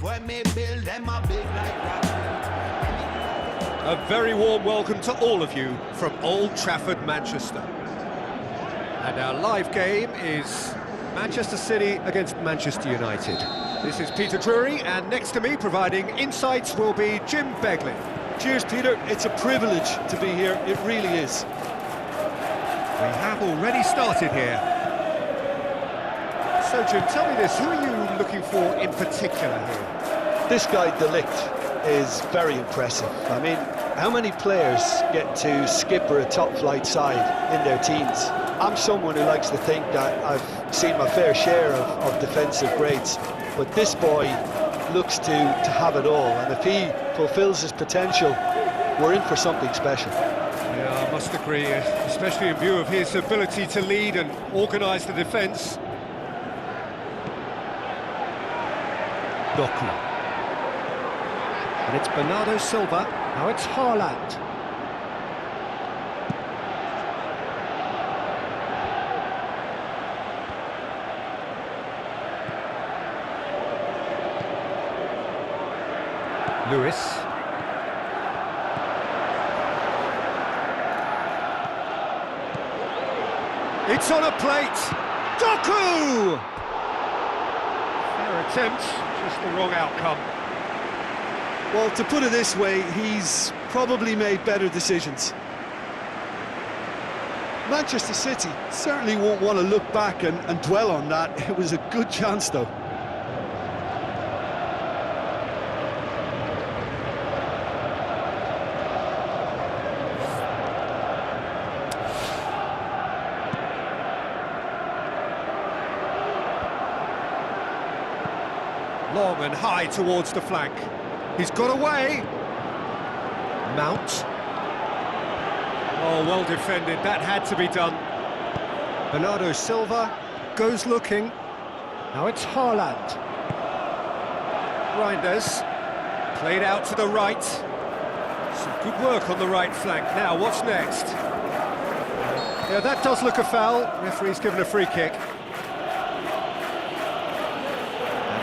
when me build them a big like rock. A very warm welcome to all of you from Old Trafford, Manchester. And our live game is Manchester City against Manchester United. This is Peter Drury, and next to me providing insights will be Jim Begley. Cheers, Peter. It's a privilege to be here. It really is. We have already started here. So, Jim, tell me this, who are you looking for in particular here? This guy, De Ligt, is very impressive. I mean, how many players get to skipper a top-flight side in their teens? I'm someone who likes to think that I've seen my fair share of defensive greats, but this boy looks to have it all, and if he fulfills his potential, we're in for something special. Yeah, I must agree, especially in view of his ability to lead and organise the defence. Doku. And it's Bernardo Silva, now it's Haaland. Lewis. It's on a plate! Doku! Fair attempt, just the wrong outcome. Well, to put it this way, he's probably made better decisions. Manchester City certainly won't want to look back and dwell on that. It was a good chance, though. Long and high towards the flank. He's got away. Mount. Oh, well defended. That had to be done. Bernardo Silva goes looking. Now it's Haaland. Reinders. Played out to the right. Some good work on the right flank. Now, what's next? Yeah, that does look a foul. Referee's given a free kick.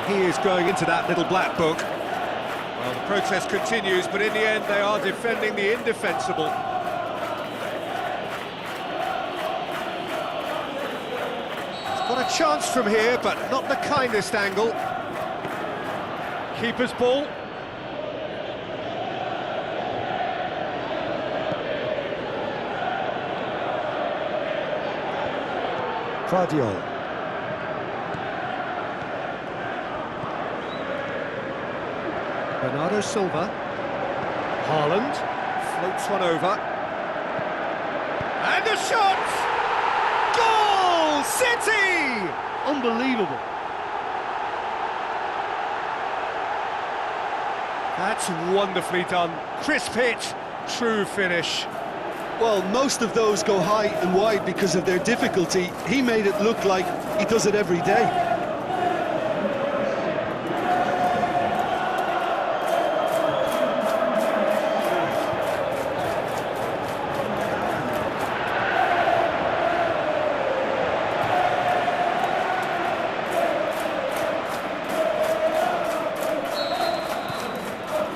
He is going into that little black book. Well, the protest continues, but in the end they are defending the indefensible. He's got a chance from here, but not the kindest angle. Keeper's ball. Guardiola. Bernardo Silva. Haaland floats one over. And a shot! Goal! City! Unbelievable. That's wonderfully done. Crisp hit, true finish. Well, most of those go high and wide because of their difficulty. He made it look like he does it every day.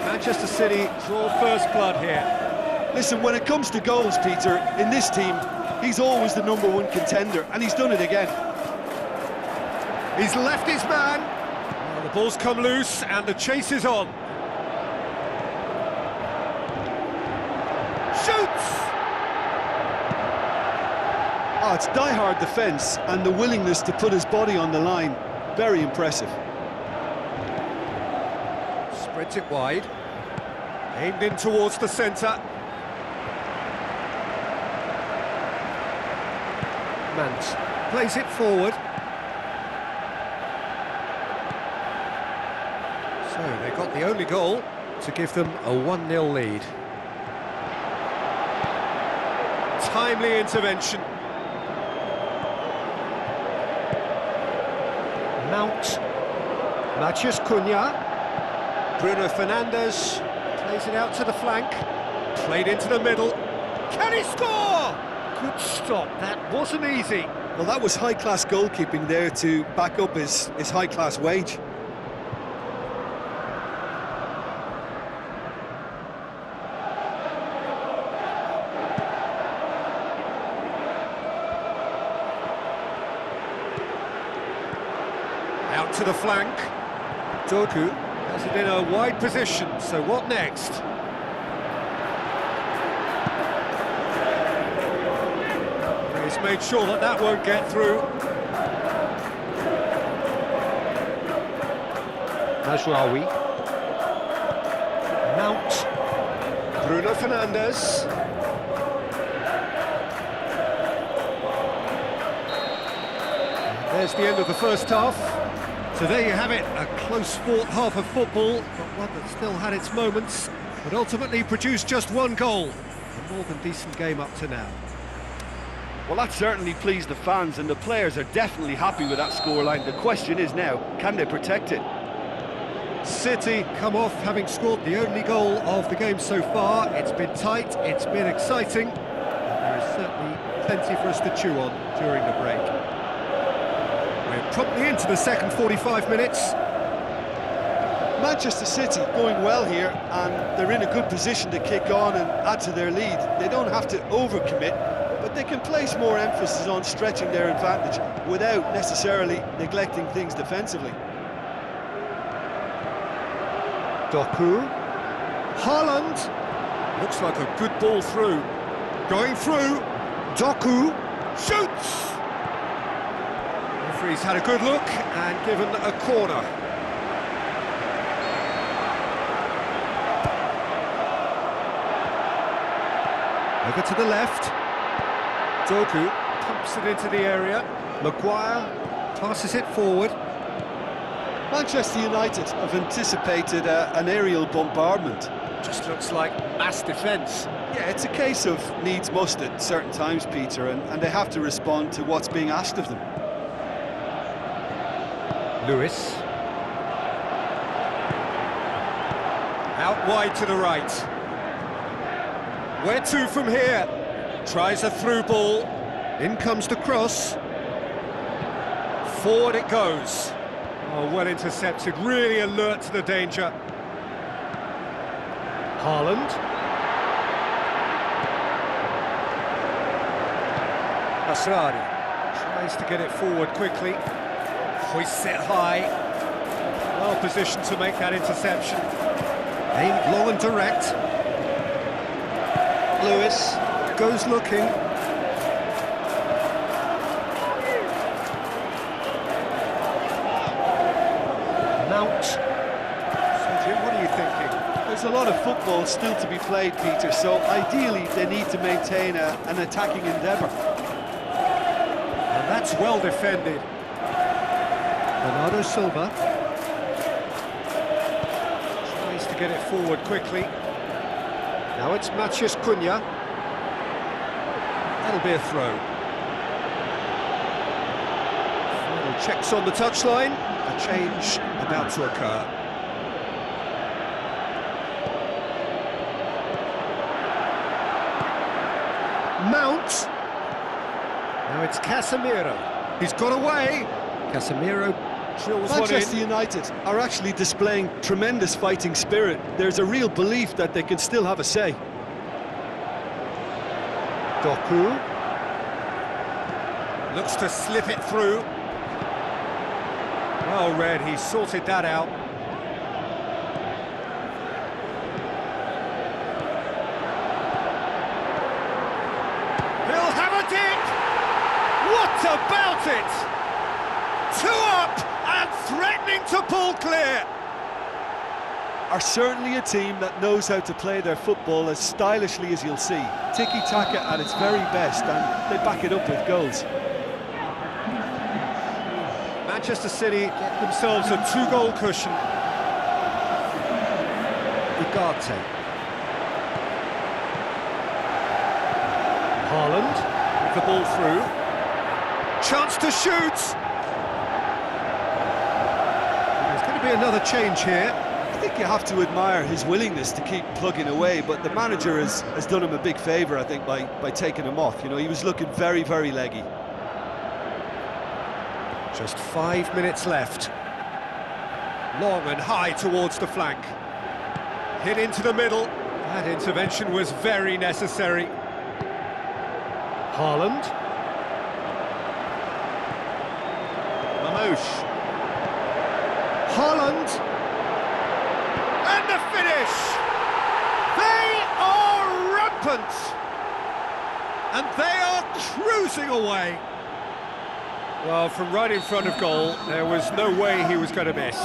Manchester City draw first blood here. Listen, when it comes to goals, Peter, in this team, he's always the #1 contender, and he's done it again. He's left his man. Well, the ball's come loose, and the chase is on. Shoots! Oh, it's die-hard defence, and the willingness to put his body on the line. Very impressive. Spreads it wide. Aimed in towards the centre. Mant plays it forward. So they got the only goal to give them a 1-0 lead. Timely intervention. Mount. Matheus Cunha. Bruno Fernandes plays it out to the flank. Played into the middle. Can he score? Good stop, that wasn't easy. Well, that was high-class goalkeeping there to back up his high-class wage. to the flank. Doku has it in a wide position, so what next? He's made sure that that won't get through. Najraoui. Mount. Bruno Fernandes. There's the end of the first half. So there you have it, a close-fought half of football, but one that still had its moments, but ultimately produced just one goal. A more than decent game up to now. Well, that certainly pleased the fans, and the players are definitely happy with that scoreline. The question is now, can they protect it? City come off having scored the only goal of the game so far. It's been tight, it's been exciting, and there is certainly plenty for us to chew on during the break. We're promptly into the second 45 minutes. Manchester City going well here, and they're in a good position to kick on and add to their lead. They don't have to overcommit, but they can place more emphasis on stretching their advantage without necessarily neglecting things defensively. Doku. Haaland. Looks like a good ball through. Going through. Doku. Shoots! Referee's had a good look and given a corner. Over to the left. Doku pumps it into the area. Maguire passes it forward. Manchester United have anticipated an aerial bombardment. Just looks like mass defence. Yeah, it's a case of needs must at certain times, Peter, and they have to respond to what's being asked of them. Lewis. Out wide to the right. Where to from here? Tries a through ball. In comes the cross. Forward it goes. Oh, well intercepted, really alert to the danger. Haaland. Asrari tries to get it forward quickly. Hoists it high. Well positioned to make that interception. Aimed long and direct. Lewis goes looking. Mount. So Jim, what are you thinking? There's a lot of football still to be played, Peter, so ideally they need to maintain an attacking endeavour. And that's well defended. Bernardo Silva tries to get it forward quickly. Now it's Matheus Cunha. That'll be a throw. Final checks on the touchline. A change about to occur. Mount. Now it's Casemiro. He's got away. Casemiro drills one in. Manchester United are actually displaying tremendous fighting spirit. There's a real belief that they can still have a say. Doku. Looks to slip it through. Well read, he sorted that out. He'll have a dip! What about it? 2 up and threatening to pull clear. Are certainly a team that knows how to play their football as stylishly as you'll see. Tiki-taka at its very best, and they back it up with goals. Manchester City get themselves a 2-goal cushion. Ugarte. Haaland with the ball through. Chance to shoot! There's going to be another change here. I think you have to admire his willingness to keep plugging away, but the manager has done him a big favour, I think, by taking him off. You know, he was looking very, very leggy. Just 5 minutes left. Long and high towards the flank. Hit into the middle. That intervention was very necessary. Haaland. Mamouche. Haaland. And the finish! They are rampant! And they are cruising away. Well, from right in front of goal, there was no way he was going to miss.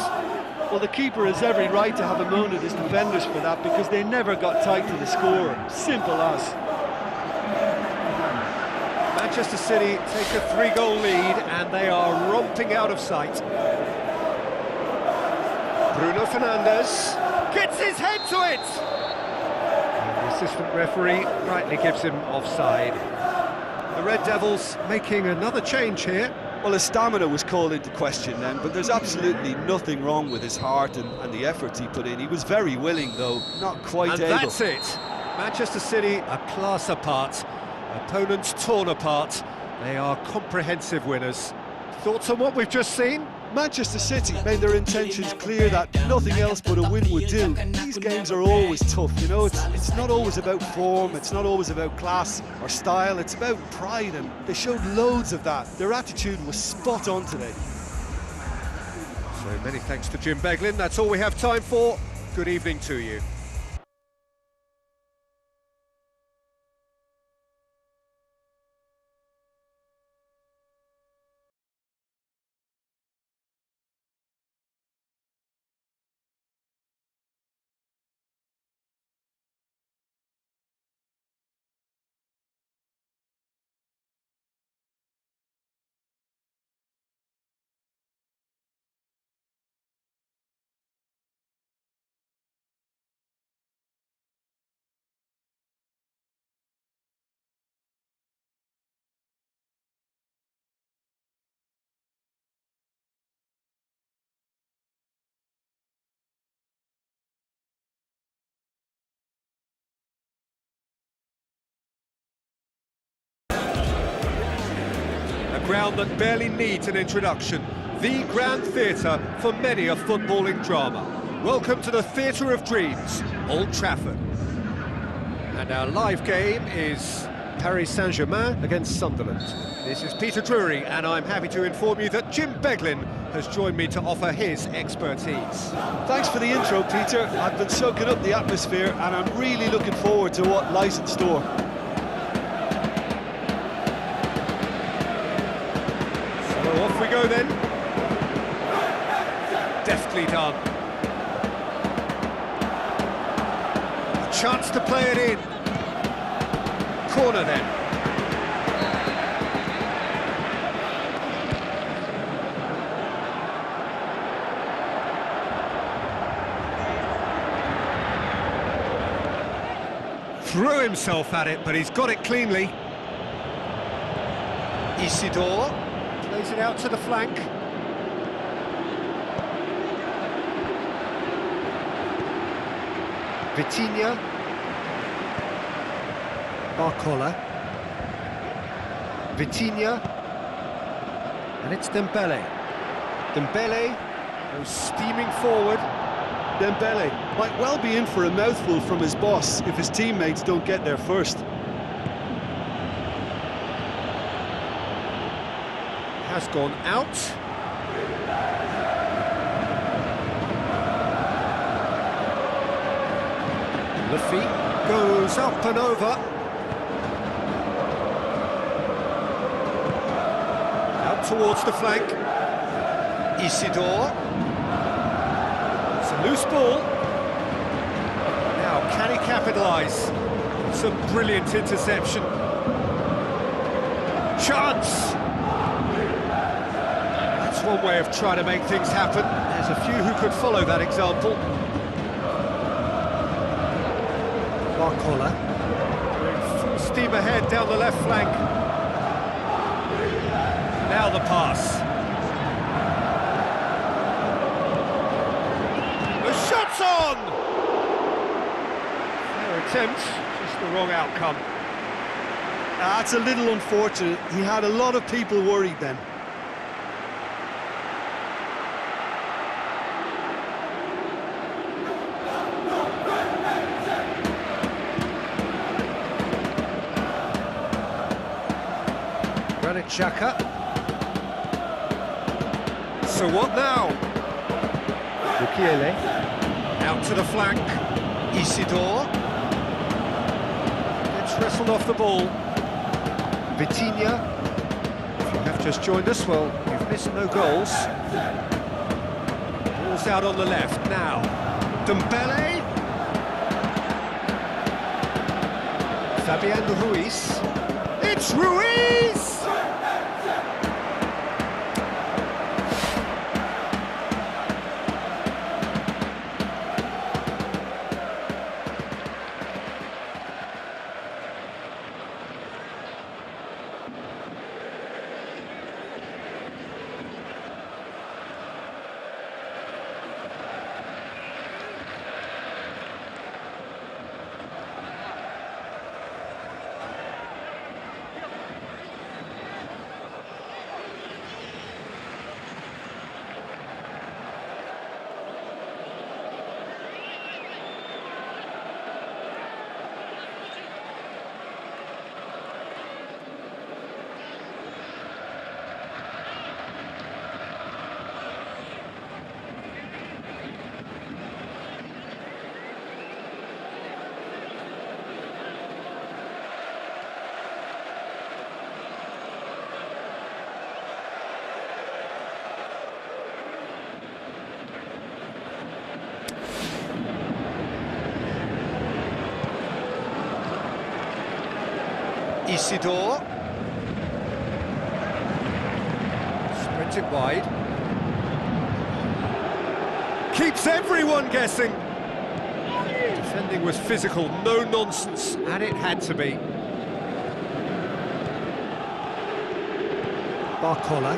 Well, the keeper has every right to have a moan at his defenders for that, because they never got tight to the score. Simple as. Manchester City take a 3-goal lead and they are romping out of sight. Bruno Fernandes gets his head to it! And the assistant referee rightly gives him offside. The Red Devils making another change here. Well, his stamina was called into question then, but there's absolutely nothing wrong with his heart and the efforts he put in. He was very willing, though, not quite and able. And that's it. Manchester City, a class apart. Opponents torn apart. They are comprehensive winners. Thoughts on what we've just seen? Manchester City made their intentions clear that nothing else but a win would do. These games are always tough, you know, it's not always about form, it's not always about class or style, it's about pride, and they showed loads of that. Their attitude was spot on today. So many thanks to Jim Beglin. That's all we have time for. Good evening to you. Ground that barely needs an introduction, the Grand Theatre for many a footballing drama. Welcome to the Theatre of Dreams, Old Trafford. And our live game is Paris Saint-Germain against Sunderland. This is Peter Drury, and I'm happy to inform you that Jim Beglin has joined me to offer his expertise. Thanks for the intro, Peter. I've been soaking up the atmosphere, and I'm really looking forward to what lies in store. Off we go then. Deftly done. A chance to play it in. Corner then. Threw himself at it, but he's got it cleanly. Isidore. Plays it out to the flank. Vitinha. Barcola. Vitinha. And it's Dembele. Dembele goes steaming forward. Dembele might well be in for a mouthful from his boss if his teammates don't get there first. Has gone out. Lafitte goes up and over. Out towards the flank. Isidore. It's a loose ball. Now, can he capitalise? Some brilliant interception. Chance! One way of trying to make things happen. There's a few who could follow that example. Barcola going full steam ahead down the left flank. Now the pass. The shot's on! Fair attempt, just the wrong outcome. That's a little unfortunate. He had a lot of people worried then. Xhaka. So what now? Mukiele. Out to the flank. Isidore. Gets wrestled off the ball. Vitinha. If you have just joined us, well, you've missed no goals. Ball's out on the left now. Dembele. Fabian Ruiz. It's Ruiz! Isidore. Sprint it wide. Keeps everyone guessing. Defending was physical, no nonsense, and it had to be. Barcola.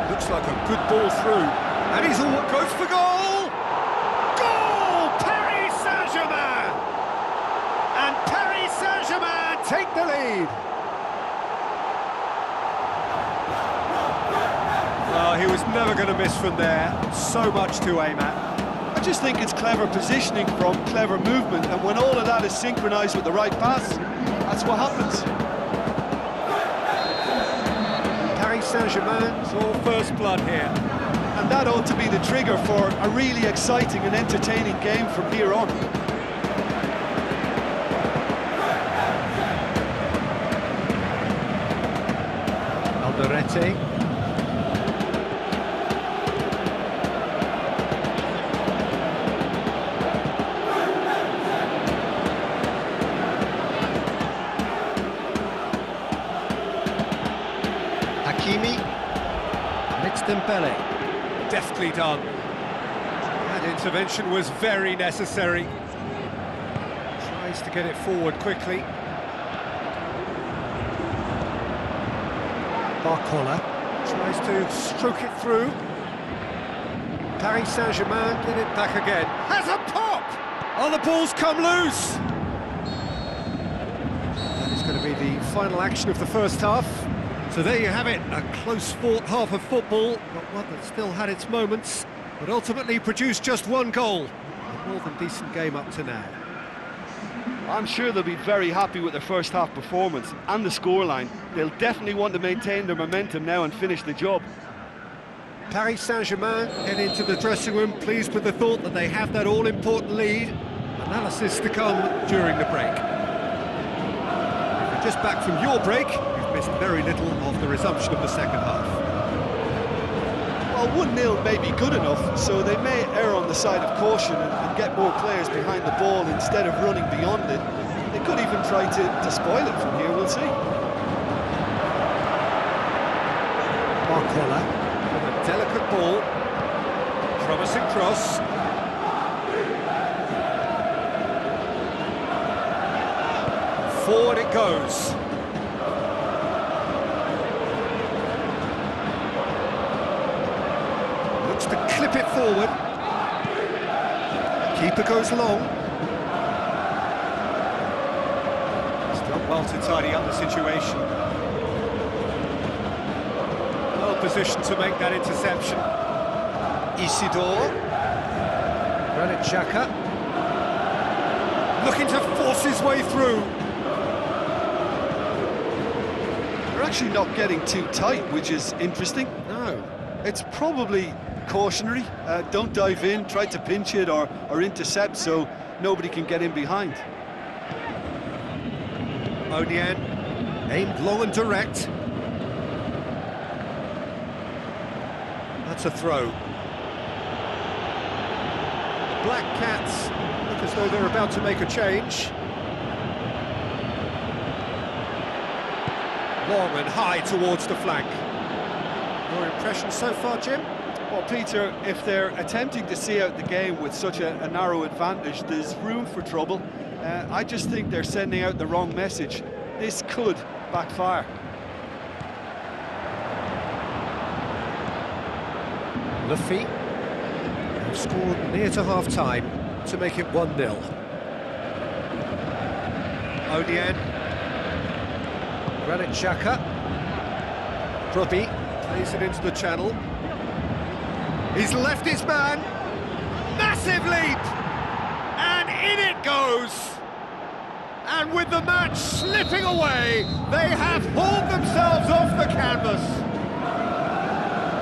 Looks like a good ball through. And he's all goes for goal! Goal! Paris Saint-Germain! And Paris Saint-Germain take the lead. Oh, he was never going to miss from there. So much to aim at. I just think it's clever positioning from clever movement, and when all of that is synchronised with the right pass, that's what happens. Paris Saint-Germain's all first blood here. And that ought to be the trigger for a really exciting and entertaining game from here on. Alderete. Hakimi. And it's Dembele. Deftly done. That intervention was very necessary. Tries to get it forward quickly. Barcola tries to stroke it through. Paris Saint-Germain get it back again. Has a pop! Oh, the ball's come loose! That is going to be the final action of the first half. So there you have it, a close-fought half of football, but one that still had its moments, but ultimately produced just one goal. A more than decent game up to now. I'm sure they'll be very happy with their first half performance and the scoreline. They'll definitely want to maintain their momentum now and finish the job. Paris Saint-Germain head into the dressing room pleased with the thought that they have that all-important lead. Analysis to come during the break. If you're just back from your break, you've missed very little of the resumption of the second half. Well, 1-0 may be good enough, so they may err on the side of caution and get more players behind the ball instead of running beyond it. They could even try to spoil it from here, we'll see. Barcola, with a delicate ball, promising cross. Forward it goes. Looks to clip it forward. Keeper goes long. He's done well to tidy up the situation. Well positioned to make that interception. Isidore. Granit Xhaka. Looking to force his way through. They're actually not getting too tight, which is interesting. No. It's probably cautionary. Don't dive in, try to pinch it or intercept so nobody can get in behind. Onian, aimed long and direct. That's a throw. The Black Cats look as though they're about to make a change. Long and high towards the flank. Your impression so far, Jim? Well, Peter, if they're attempting to see out the game with such a narrow advantage, there's room for trouble. I just think they're sending out the wrong message. This could backfire. Luffy have scored near to half-time to make it 1-0. Onian. Granit Xhaka. Grubby plays it into the channel. He's left his man. Massive leap! And in it goes! And with the match slipping away, they have hauled themselves off the canvas.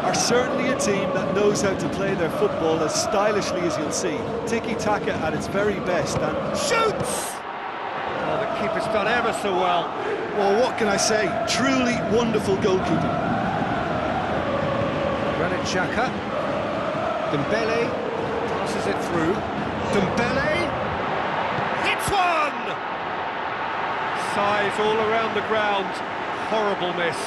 Are certainly a team that knows how to play their football as stylishly as you'll see. Tiki-taka at its very best and Shoots! Oh, the keeper's done ever so well. well, what can I say? Truly wonderful goalkeeping. Granit Xhaka. Dembele passes it through. Dembele hits one! Size all around the ground. Horrible miss.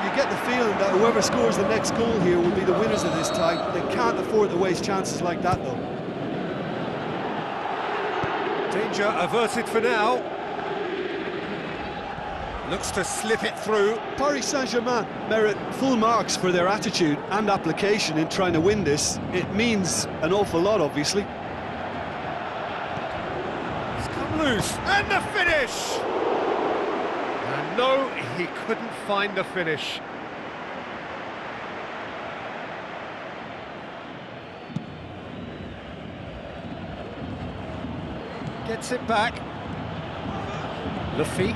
You get the feeling that whoever scores the next goal here will be the winners of this tie. They can't afford to waste chances like that, though. Danger averted for now. Looks to slip it through. Paris Saint-Germain merit full marks for their attitude and application in trying to win this. It means an awful lot, obviously. It's come loose. And the finish! And no, he couldn't find the finish. Gets it back. Luffy.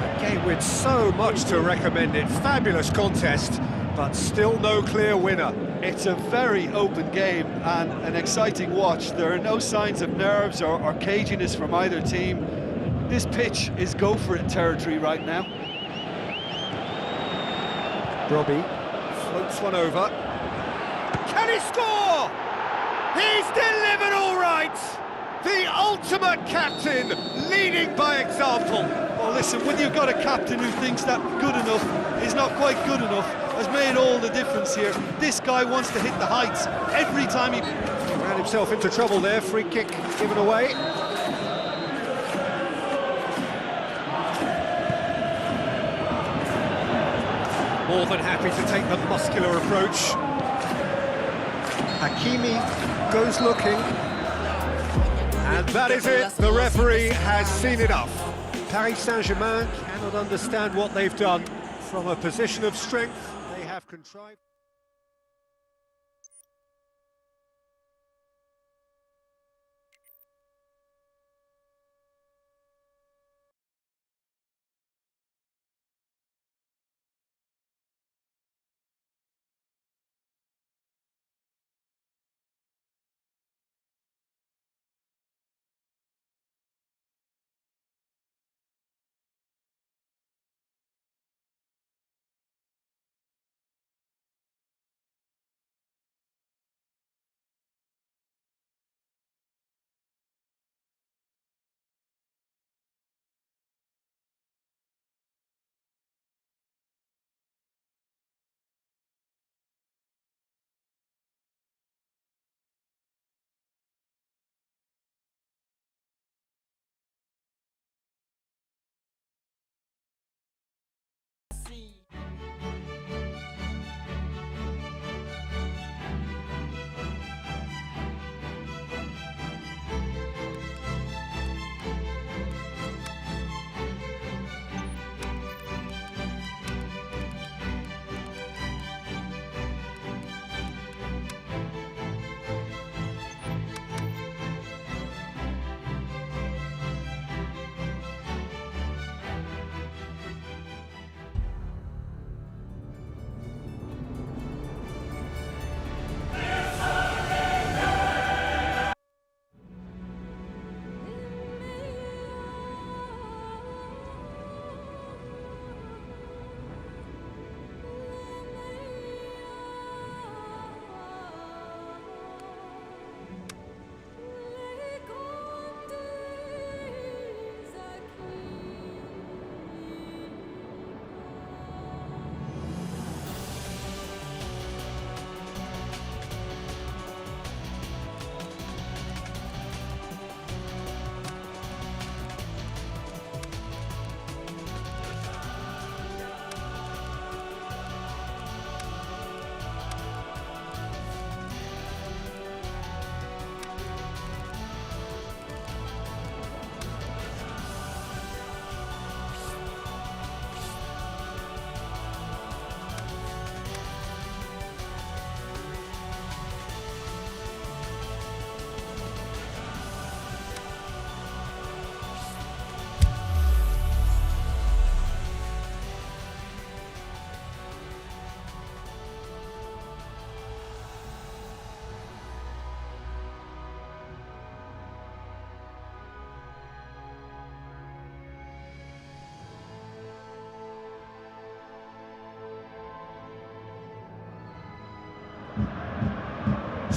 A game with so much to recommend it. Fabulous contest, but still no clear winner. It's a very open game and an exciting watch. There are no signs of nerves or caginess from either team. This pitch is go-for-it territory right now. Robbie floats one over. Can he score? He's delivered all right! The ultimate captain, leading by example. Well, listen, when you've got a captain who thinks that good enough is not quite good enough, has made all the difference here. This guy wants to hit the heights every time he Ran himself into trouble there, free kick given away. More than happy to take the muscular approach. Hakimi goes looking. And that is it, the referee has seen enough. Paris Saint-Germain cannot understand what they've done. From a position of strength, they have contrived...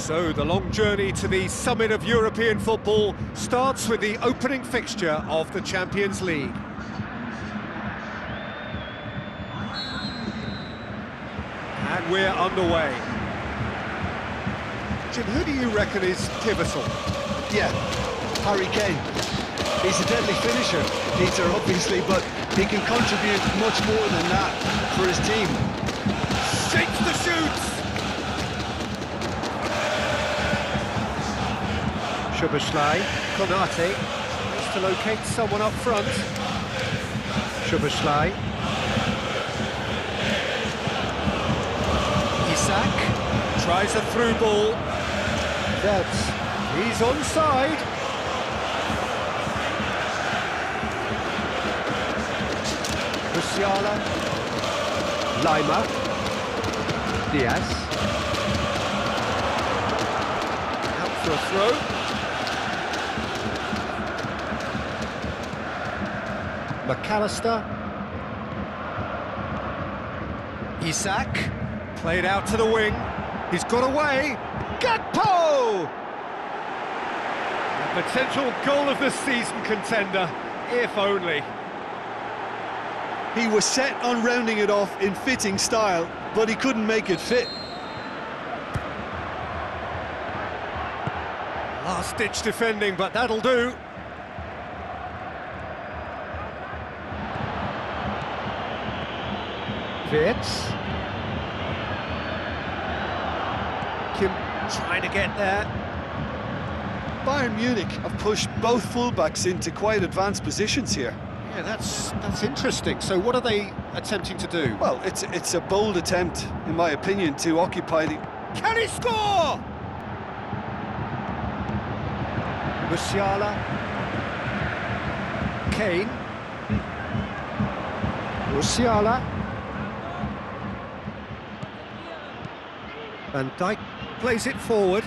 So the long journey to the summit of European football starts with the opening fixture of the Champions League. And we're underway. Jim, who do you reckon is pivotal? Yeah, Harry Kane. He's a deadly finisher, Peter, obviously, but he can contribute much more than that for his team. Shakes the shoots! Szoboszlai, Konate, tries to locate someone up front. Szoboszlai. Isak tries a through ball. He's onside. Musiala. Lima. Diaz. Out for a throw. McAllister. Isak. Played out to the wing. He's got away. Gakpo! A potential goal of the season contender, if only. He was set on rounding it off in fitting style, but he couldn't make it fit. Last-ditch defending, but that'll do. Wirtz. Kim trying to get there. Bayern Munich have pushed both fullbacks into quite advanced positions here. Yeah, that's interesting. So what are they attempting to do? Well, it's a bold attempt, in my opinion, to occupy the... Can he score? Musiala. Kane. Musiala. Van Dijk plays it forward.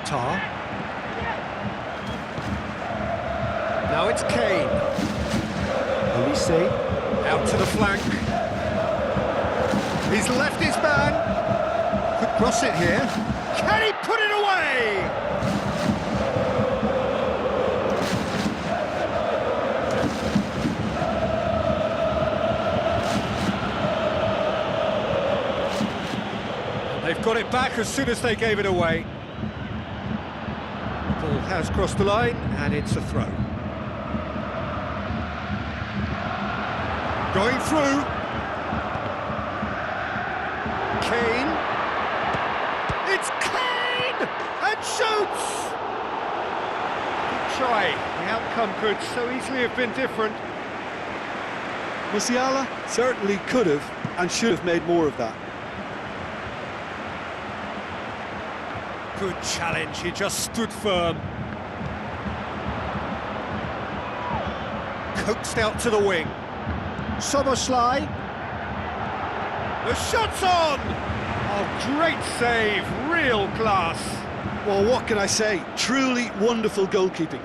Tar. Now it's Kane. Olise out to the flank. He's left his man. Could cross it here. Can he put it away? They've got it back as soon as they gave it away. The ball has crossed the line, and it's a throw. Going through. Kane. It's Kane! And shoots! Good try. The outcome could so easily have been different. Musiala certainly could have and should have made more of that. Good challenge, he just stood firm. Coaxed out to the wing. Szoboszlai. The shot's on! Oh, great save, real class. Well, what can I say? Truly wonderful goalkeeping.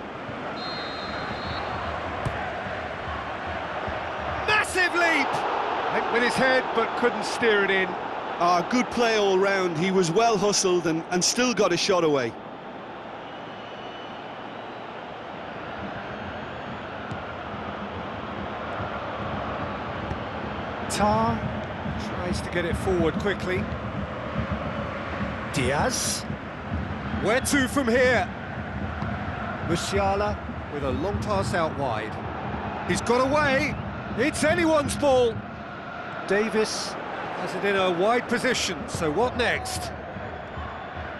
Massive leap! Went with his head, but couldn't steer it in. Good play all round. He was well hustled and still got a shot away. Tar tries to get it forward quickly. Diaz. Where to from here? Musiala with a long pass out wide. He's got away. It's anyone's ball. Davis has it in a wide position, so what next?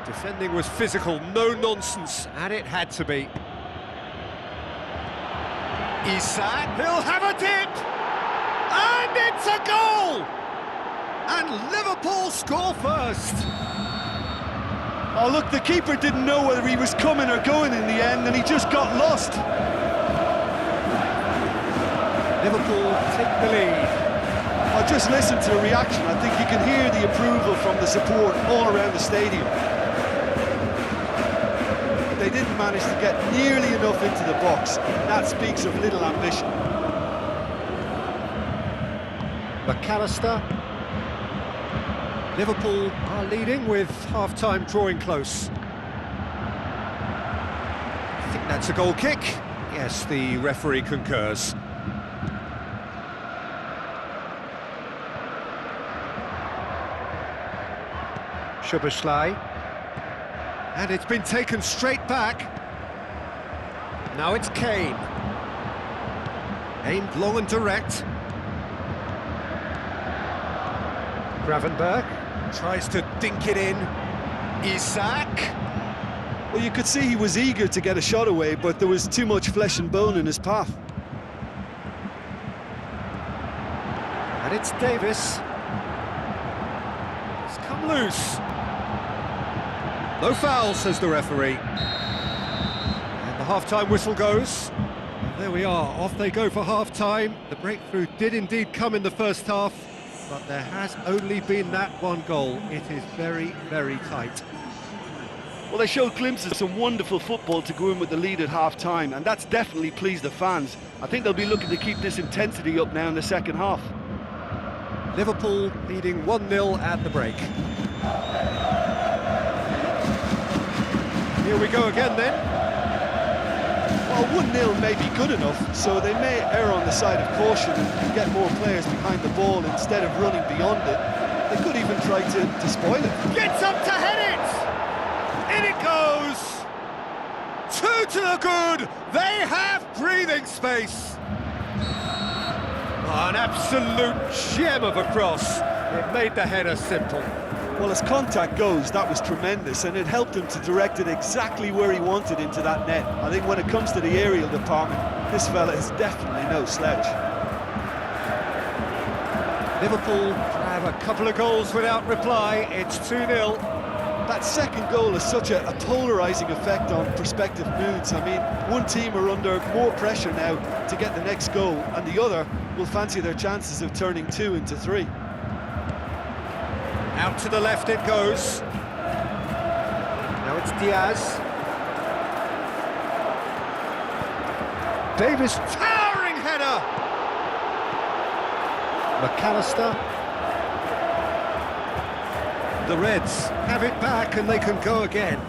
Defending was physical, no nonsense, and it had to be. Isak, he'll have a dip! And it's a goal! And Liverpool score first! Oh, look, the keeper didn't know whether he was coming or going in the end, and he just got lost. Liverpool take the lead. Oh, just listen to the reaction. I think you can hear the approval from the support all around the stadium. But they didn't manage to get nearly enough into the box. That speaks of little ambition. McAllister. Liverpool are leading with half-time drawing close. I think that's a goal kick. Yes, the referee concurs. Szoboszlai. And it's been taken straight back. Now it's Kane. Aimed long and direct. Gravenberg tries to dink it in. Isak. Well, you could see he was eager to get a shot away, but there was too much flesh and bone in his path. And it's Davis. It's come loose. No foul, says the referee. And the half-time whistle goes. And there we are, off they go for half-time. The breakthrough did indeed come in the first half, but there has only been that one goal. It is very, very tight. Well, they showed glimpses of some wonderful football to go in with the lead at half-time, and that's definitely pleased the fans. I think they'll be looking to keep this intensity up now in the second half. Liverpool leading 1-0 at the break. Here we go again then. Well, 1-0 may be good enough, so they may err on the side of caution and get more players behind the ball instead of running beyond it. They could even try to spoil it. Gets up to head it! In it goes! 2 to the good! They have breathing space! Oh, an absolute gem of a cross. It made the header simple. Well, as contact goes, that was tremendous, and it helped him to direct it exactly where he wanted into that net. I think when it comes to the aerial department, this fella is definitely no slouch. Liverpool have a couple of goals without reply. It's 2-0. That second goal has such a polarising effect on prospective moods. I mean, one team are under more pressure now to get the next goal, and the other will fancy their chances of turning 2 into 3. Out to the left it goes. Now it's Diaz. Davis, towering header! McAllister. The Reds have it back and they can go again.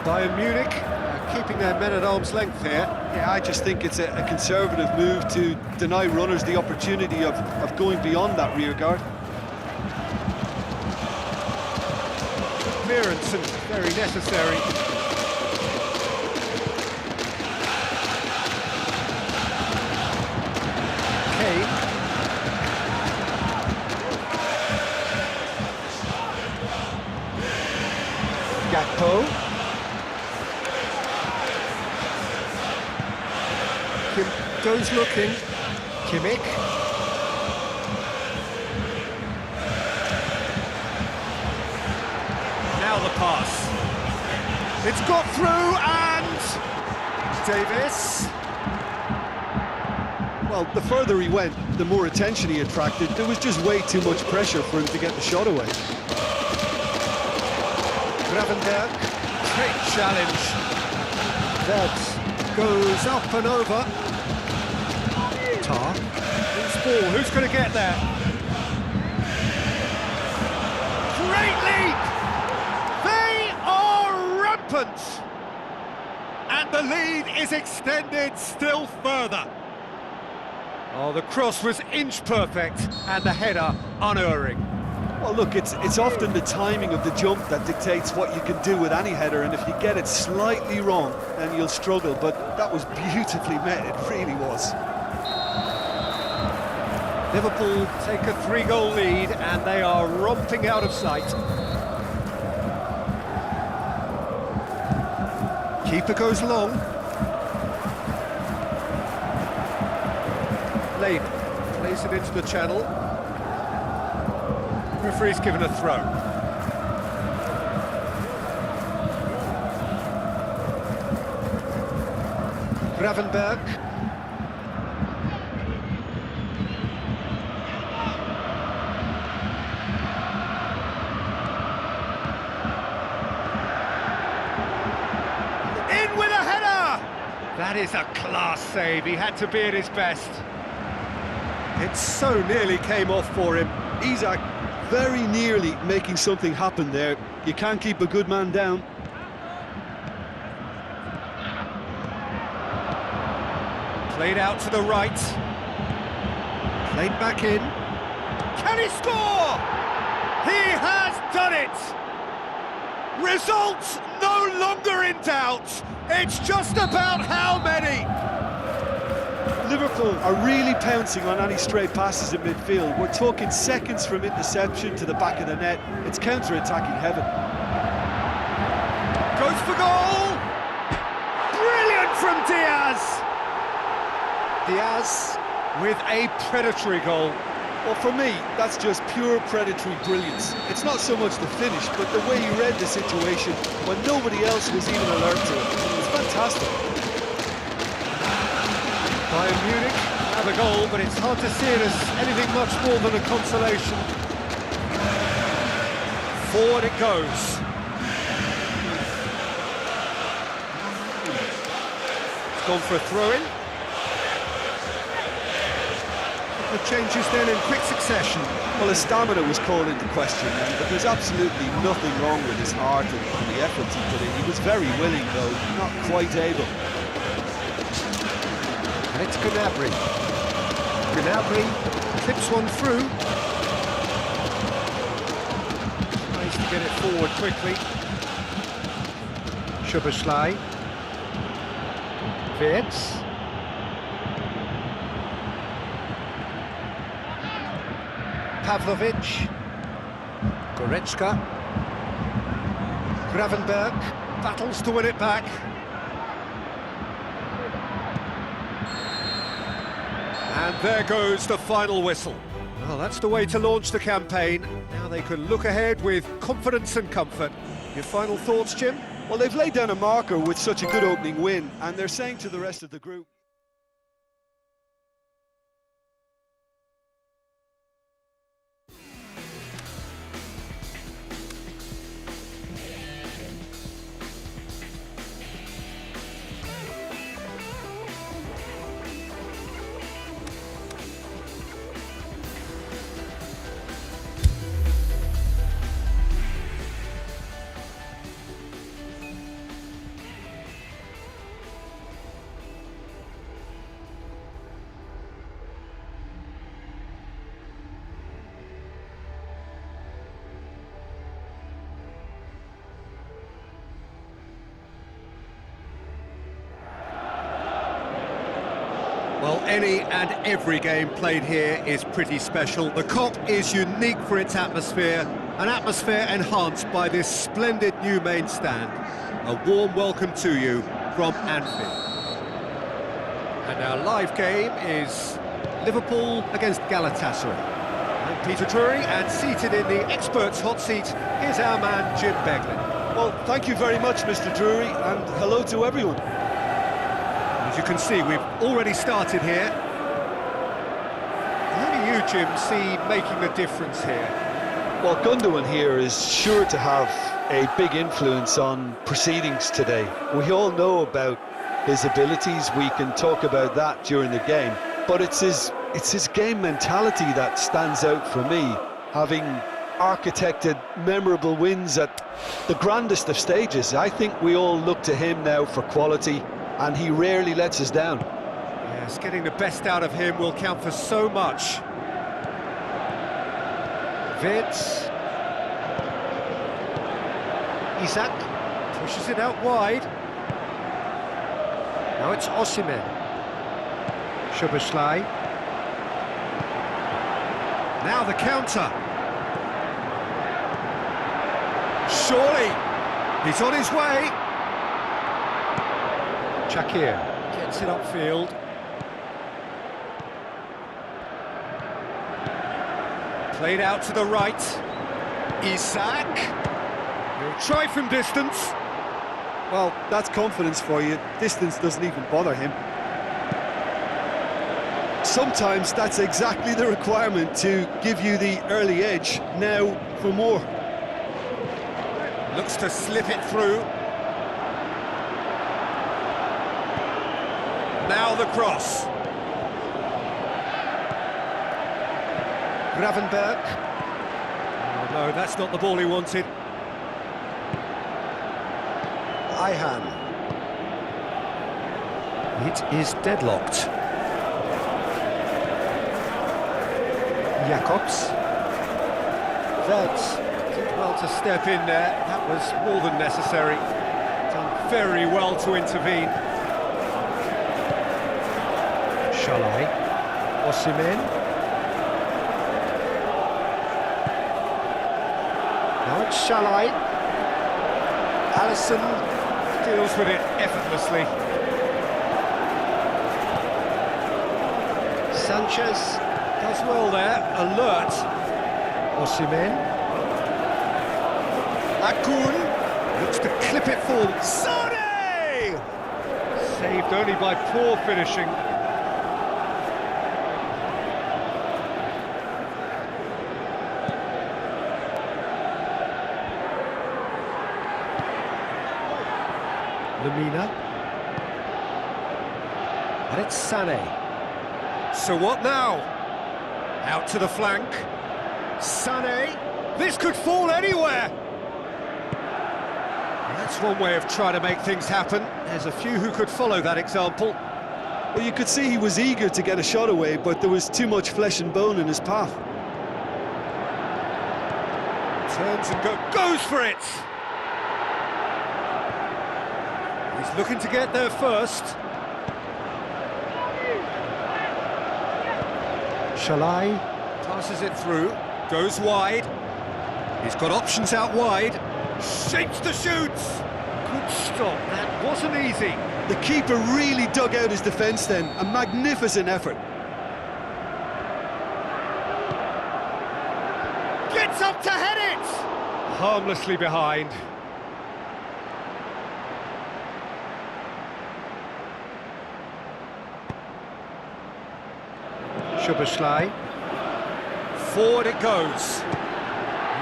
Bayern Munich keeping their men at arm's length here. Yeah, I just think it's a conservative move to deny runners the opportunity of going beyond that rear guard. Clearance and very necessary. Kane. Gakpo. Kim goes looking. Kimmich. Now the pass. It's got through and Davis. Well, the further he went, the more attention he attracted. There was just way too much pressure for him to get the shot away. Gravenberg, great challenge. That goes up and over. Tar. Loose ball, who's going to get there? Great leap! They are rampant! And the lead is extended still further. Oh, the cross was inch perfect and the header unerring. Well, look, it's often the timing of the jump that dictates what you can do with any header, and if you get it slightly wrong, then you'll struggle, but that was beautifully met, it really was. Liverpool take a 3-goal lead and they are romping out of sight. Keeper goes long. Lane plays it into the channel. Referee's given a throw. Gravenberg. In with a header! That is a class save. He had to be at his best. It so nearly came off for him. Isak very nearly making something happen there. You can't keep a good man down. Played out to the right. Played back in. Can he score? He has done it! Results no longer in doubt. It's just about how many. Liverpool are really pouncing on any stray passes in midfield. We're talking seconds from interception to the back of the net. It's counter-attacking heaven. Goes for goal! Brilliant from Diaz! Diaz with a predatory goal. Well, for me, that's just pure predatory brilliance. It's not so much the finish, but the way he read the situation when nobody else was even alert to it. It's fantastic. Bayern Munich have a goal, but it's hard to see it as anything much more than a consolation. Forward it goes. It's gone for a throw-in. The changes then in quick succession. Well, his stamina was called into question, but there's absolutely nothing wrong with his heart and the efforts he put in. He was very willing, though, not quite able. And it's Gnabry. Gnabry clips one through. Tries to get it forward quickly. Szoboszlai. Wirtz. Pavlovic. Goretzka. Gravenberg battles to win it back. And there goes the final whistle. Well, that's the way to launch the campaign. Now they can look ahead with confidence and comfort. Your final thoughts, Jim? Well, they've laid down a marker with such a good opening win, and they're saying to the rest of the group, Well, any and every game played here is pretty special. The Kop is unique for its atmosphere, an atmosphere enhanced by this splendid new main stand. A warm welcome to you from Anfield. And our live game is Liverpool against Galatasaray. I'm Peter Drury, and seated in the experts' hot seat is our man Jim Beglin. well, thank you very much, Mr. Drury, and hello to everyone. As you can see, we've already started here. How do you, Jim, see making a difference here? Well, Gundogan here is sure to have a big influence on proceedings today. We all know about his abilities, we can talk about that during the game, but it's his game mentality that stands out for me, having architected memorable wins at the grandest of stages. I think we all look to him now for quality, and he rarely lets us down. Yes, getting the best out of him will count for so much. Wirtz. Isak pushes it out wide. Now it's Osimhen. Szoboszlai. Now the counter. Surely, he's on his way. Shakir gets it upfield. Played out to the right. Isak. He'll try from distance. Well, that's confidence for you. Distance doesn't even bother him. Sometimes that's exactly the requirement to give you the early edge. Now for more. Looks to slip it through. Now the cross. Gravenberg. No, that's not the ball he wanted. Ihan. It is deadlocked. Jacobs. Velds did well to step in there. That was more than necessary. Done very well to intervene. Shalai. Osimhen. Now it's Shalai. Alisson deals with it effortlessly. Sanchez does well there, alert. Osimhen. Akun looks to clip it forward. Sane! Saved only by poor finishing. Lamina. And it's Sané. So what now? Out to the flank. Sané. This could fall anywhere. That's one way of trying to make things happen. There's a few who could follow that example. Well, you could see he was eager to get a shot away, but there was too much flesh and bone in his path. Turns and goes for it. He's looking to get there first. Shalai passes it through, goes wide. He's got options out wide. Shapes the shoots. Good stop. That wasn't easy. The keeper really dug out his defence then. A magnificent effort. Gets up to head it. Harmlessly behind. Szoboszlai. Forward it goes.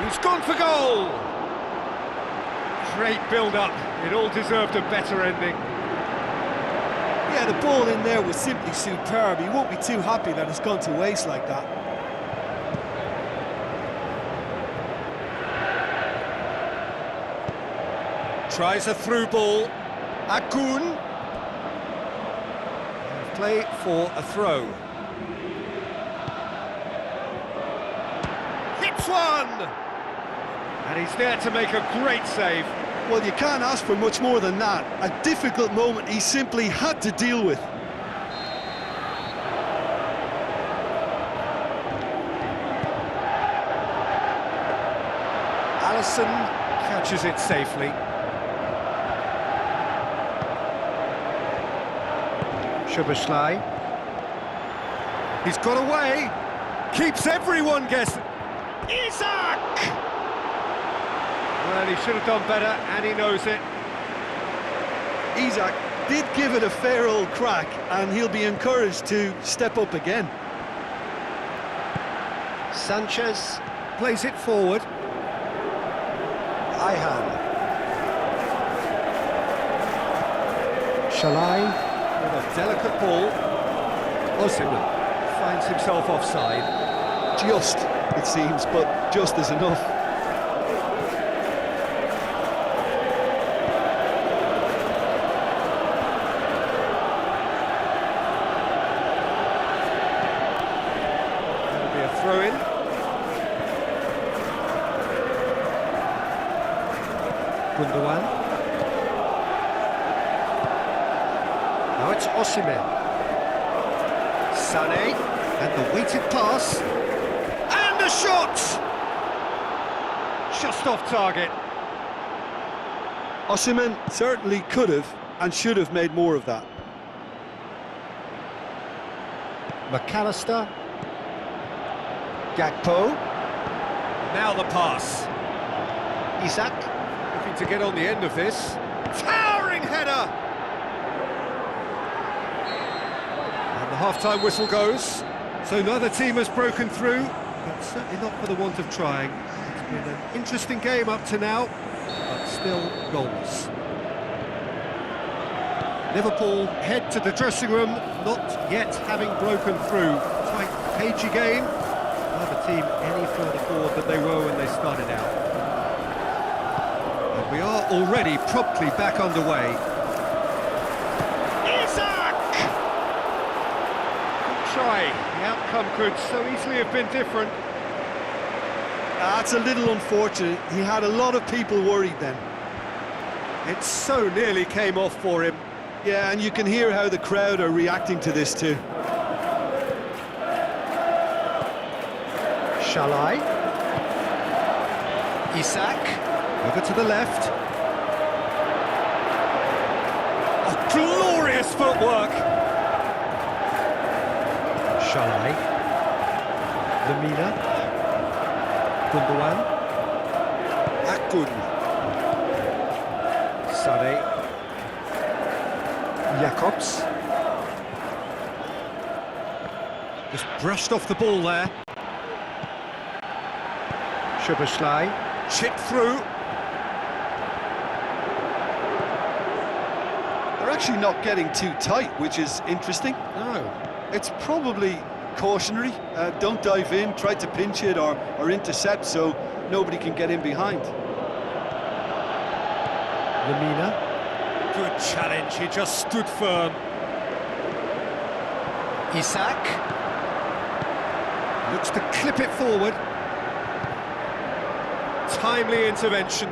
He's gone for goal. Great build-up. It all deserved a better ending. Yeah, the ball in there was simply superb. He won't be too happy that it's gone to waste like that. Tries a through ball. Akun. Play for a throw. Hits one! And he's there to make a great save. Well, you can't ask for much more than that. A difficult moment he simply had to deal with. Alisson catches it safely. Szoboszlai. He's got away. Keeps everyone guessing. Isak! Well, he should have done better, and he knows it. Isak did give it a fair old crack, and he'll be encouraged to step up again. Sanchez plays it forward. Ihan. Shalai with a delicate ball. Osimhen finds himself offside. Just, it seems, but just is enough. That'll be a throw-in. Gundogan. Now it's Osimhen. Sané, and the weighted pass. And a shot! Just off target. Osimhen certainly could have and should have made more of that. McAllister. Gakpo. Now the pass. Isak. Looking to get on the end of this. Towering header! And the half-time whistle goes. So neither team has broken through, but certainly not for the want of trying. It's been an interesting game up to now, but still goalless. Liverpool head to the dressing room, not yet having broken through. Tight, cagey game. Neither team any further forward than they were when they started out. And we are already promptly back underway. Isaac! Good try. The outcome could so easily have been different. That's a little unfortunate. He had a lot of people worried then. It so nearly came off for him. Yeah, and you can hear how the crowd are reacting to this too. Shalai. Isak. Over to the left. Oh, glorious footwork! Shalai. Lemina. Gundogan. Akun. Sade. Jacobs. Just brushed off the ball there. Szoboszlai, chipped through. They're actually not getting too tight, which is interesting. No. It's probably cautionary. Don't dive in, try to pinch it or intercept so nobody can get in behind. Lemina. Good challenge, he just stood firm. Isak. Looks to clip it forward. Timely intervention.